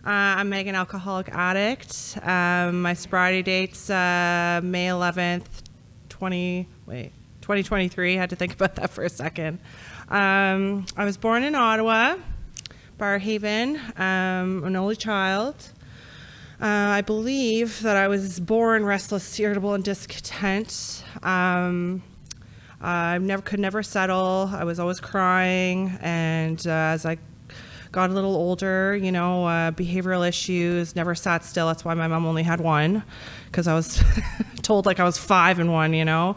I'm Meg, an alcoholic addict. My sobriety date's May 11th, 2023. I had to think about that for a second. I was born in Ottawa, Barrhaven. An only child. I believe that I was born restless, irritable, and discontent. I could never settle. I was always crying, and as I got a little older, behavioral issues, never sat still. That's why my mom only had one, because I was told like I was 5 and 1,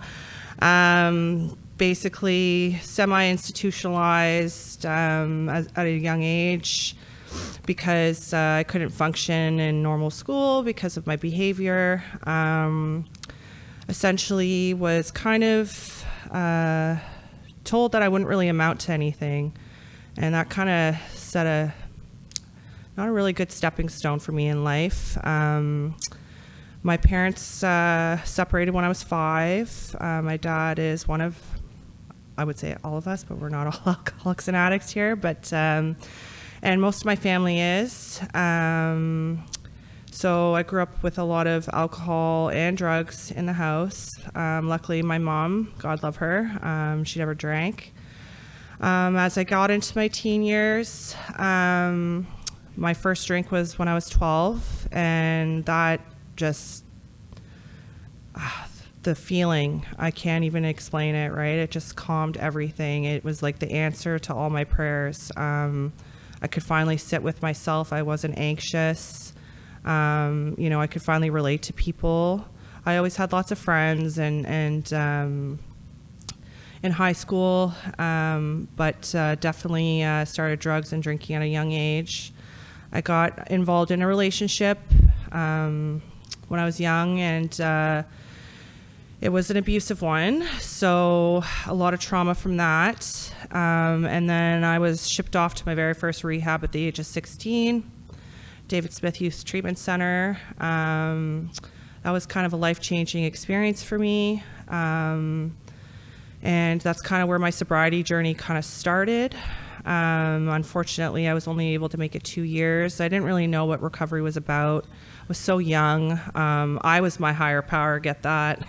basically semi-institutionalized at a young age because I couldn't function in normal school because of my behavior. Essentially was kind of told that I wouldn't really amount to anything. And that kind of set not a really good stepping stone for me in life. My parents separated when I was 5. My dad is one of, I would say all of us, but we're not all alcoholics and addicts here, but, and most of my family is. So I grew up with a lot of alcohol and drugs in the house. Luckily, my mom, God love her, she never drank. As I got into my teen years, my first drink was when I was 12, and that just, the feeling, I can't even explain it, right? It just calmed everything. It was like the answer to all my prayers. I could finally sit with myself. I wasn't anxious. I could finally relate to people. I always had lots of friends and in high school, but definitely started drugs and drinking at a young age. I got involved in a relationship when I was young, and it was an abusive one, so a lot of trauma from that. And then I was shipped off to my very first rehab at the age of 16, David Smith Youth Treatment Center. That was kind of a life-changing experience for me. And that's kind of where my sobriety journey kind of started. Unfortunately, I was only able to make it 2 years. I didn't really know what recovery was about. I was so young. I was my higher power, get that.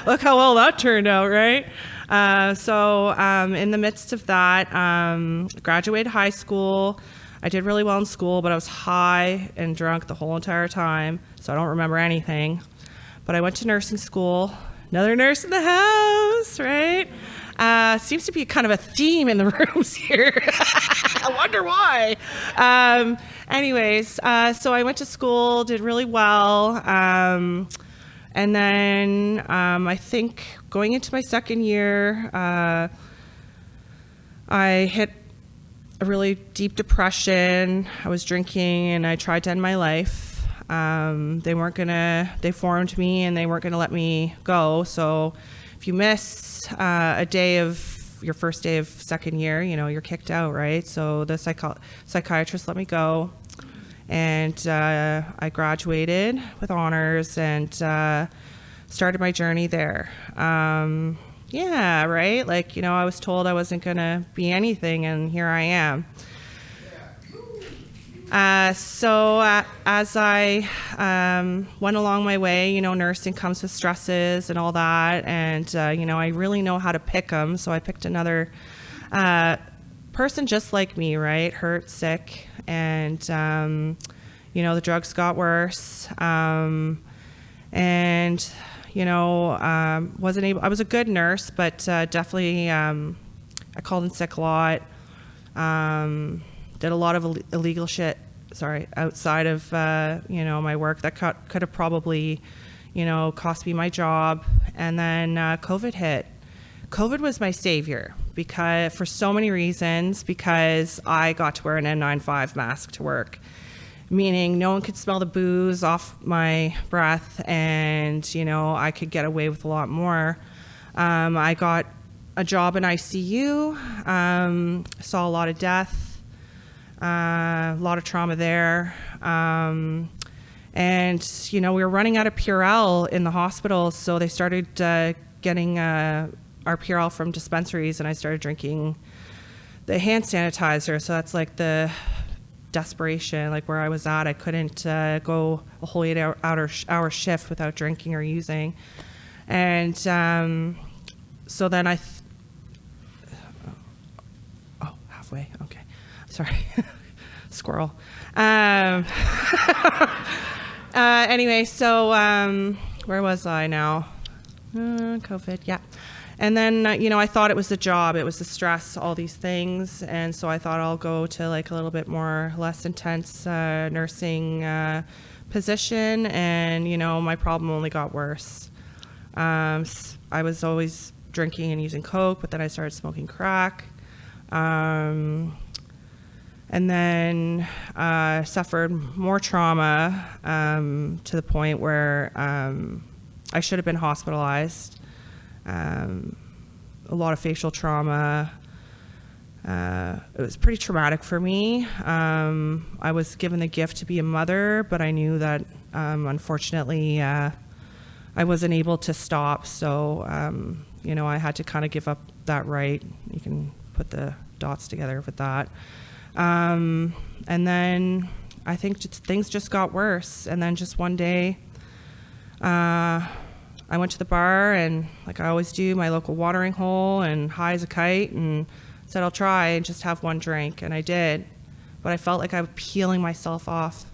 Look how well that turned out, right? So in the midst of that, graduated high school. I did really well in school, but I was high and drunk the whole entire time, so I don't remember anything. But I went to nursing school. Another nurse in the house, right? Seems to be kind of a theme in the rooms here. I wonder why. So I went to school, did really well. And then I think going into my second year, I hit a really deep depression. I was drinking and I tried to end my life. They formed me and they weren't gonna let me go. So if you miss a day of your first day of second year, you're kicked out, right? So the psychiatrist let me go, and I graduated with honors and started my journey there. Yeah, right? I was told I wasn't gonna be anything, and here I am. So as I went along my way, nursing comes with stresses and all that, and I really know how to pick them. So I picked another person just like me, right? Hurt, sick, and the drugs got worse, and wasn't able. I was a good nurse, but definitely I called in sick a lot. Did a lot of illegal shit, outside of, my work that could have probably, cost me my job. And then COVID hit. COVID was my savior because for so many reasons, because I got to wear an N95 mask to work, meaning no one could smell the booze off my breath, and, I could get away with a lot more. I got a job in ICU, saw a lot of death. A lot of trauma there. And, we were running out of Purell in the hospital, so they started getting our Purell from dispensaries, and I started drinking the hand sanitizer. So that's like the desperation, like where I was at. I couldn't go a whole 8-hour shift without drinking or using. And so then halfway, okay, sorry, squirrel. Anyway, so where was I now? COVID, yeah. And then, I thought it was the job, it was the stress, all these things. And so I thought I'll go to like a little bit less intense nursing position. And, my problem only got worse. I was always drinking and using Coke, but then I started smoking crack. And then suffered more trauma to the point where I should have been hospitalized. A lot of facial trauma. It was pretty traumatic for me. I was given the gift to be a mother, but I knew that unfortunately I wasn't able to stop. So, I had to kind of give up that right. You can put the dots together with that. And then I think things just got worse. And then just one day, I went to the bar and, like I always do, my local watering hole, and high as a kite, and said I'll try and just have one drink. And I did. But I felt like I was peeling myself off.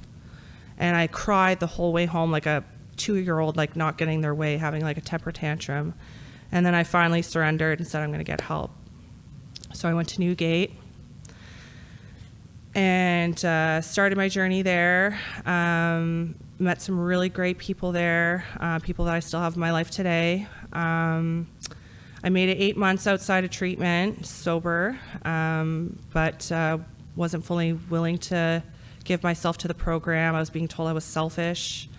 And I cried the whole way home like a 2-year-old, like not getting their way, having like a temper tantrum. And then I finally surrendered and said I'm going to get help. So I went to Newgate and started my journey there. Met some really great people there, people that I still have in my life today. I made it 8 months outside of treatment, sober, but wasn't fully willing to give myself to the program. I was being told I was selfish,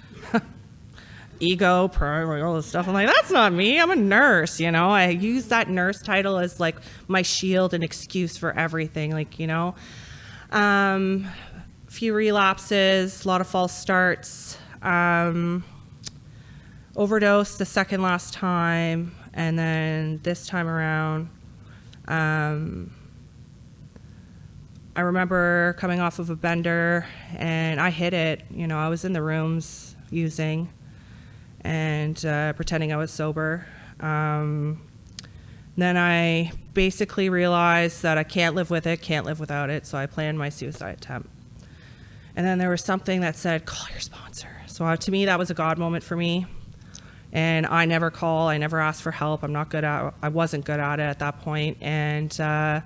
ego, pride, all this stuff. I'm like, that's not me. I'm a nurse, I use that nurse title as like my shield and excuse for everything, few relapses, a lot of false starts, overdosed the second last time, and then this time around, I remember coming off of a bender and I hit it. I was in the rooms using and pretending I was sober. Then I basically realized that I can't live with it, can't live without it, so I planned my suicide attempt. And then there was something that said, call your sponsor. So to me, that was a God moment for me. And I never call, I never ask for help. I wasn't good at it at that point, and I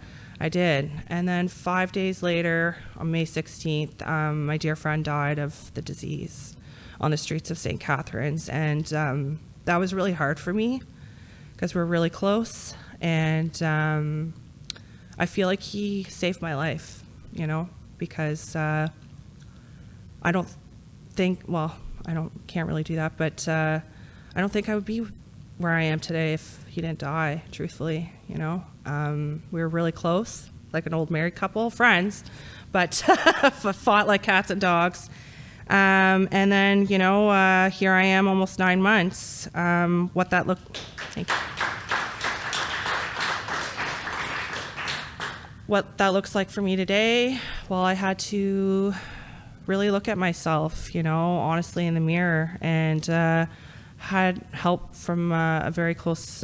did. And then 5 days later, on May 16th, my dear friend died of the disease on the streets of St. Catharines. And that was really hard for me because we're really close. And I feel like he saved my life, because can't really do that, but I don't think I would be where I am today if he didn't die, truthfully, We were really close, like an old married couple, friends, but fought like cats and dogs. And then, here I am almost 9 months. Thank you. What that looks like for me today, well, I had to really look at myself, honestly in the mirror, and had help from a very close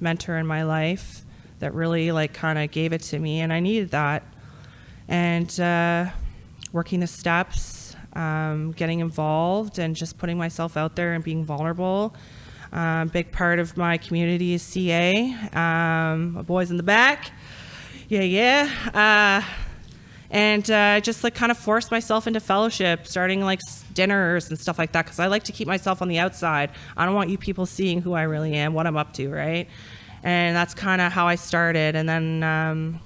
mentor in my life that really kind of gave it to me, and I needed that. And working the steps, getting involved, and just putting myself out there and being vulnerable. Big part of my community is CA. Boys in the back. Yeah. And just kind of forced myself into fellowship, starting dinners and stuff like that, because I like to keep myself on the outside. I don't want you people seeing who I really am, what I'm up to, right? And that's kind of how I started. And then,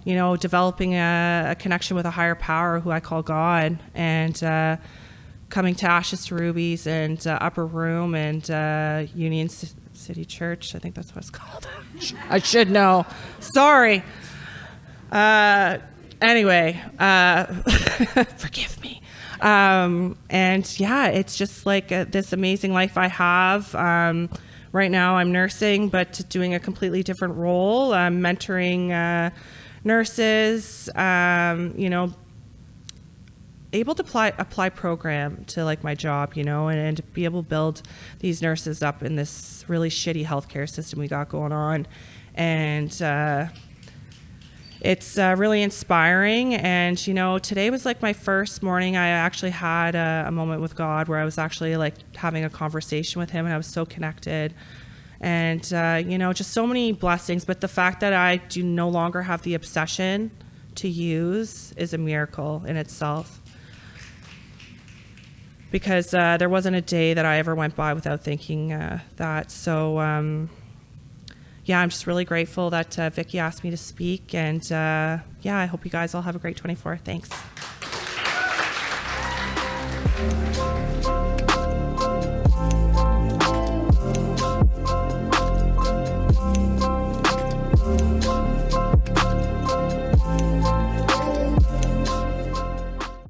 developing a connection with a higher power who I call God, and coming to Ashes to Rubies and Upper Room and Union City Church. I think that's what it's called. I should know. Sorry. Anyway, forgive me. And yeah, it's just this amazing life I have. Right now I'm nursing, but doing a completely different role. I'm mentoring nurses, able to apply program to like my job, you know, and to be able to build these nurses up in this really shitty healthcare system we got going on. And it's really inspiring. And, you know, today was like my first morning I actually had a moment with God where I was actually like having a conversation with him, and I was so connected. And, you know, just so many blessings. But the fact that I do no longer have the obsession to use is a miracle in itself. Because there wasn't a day that I ever went by without thinking that. So, yeah, I'm just really grateful that Vicki asked me to speak. And, yeah, I hope you guys all have a great 24. Thanks.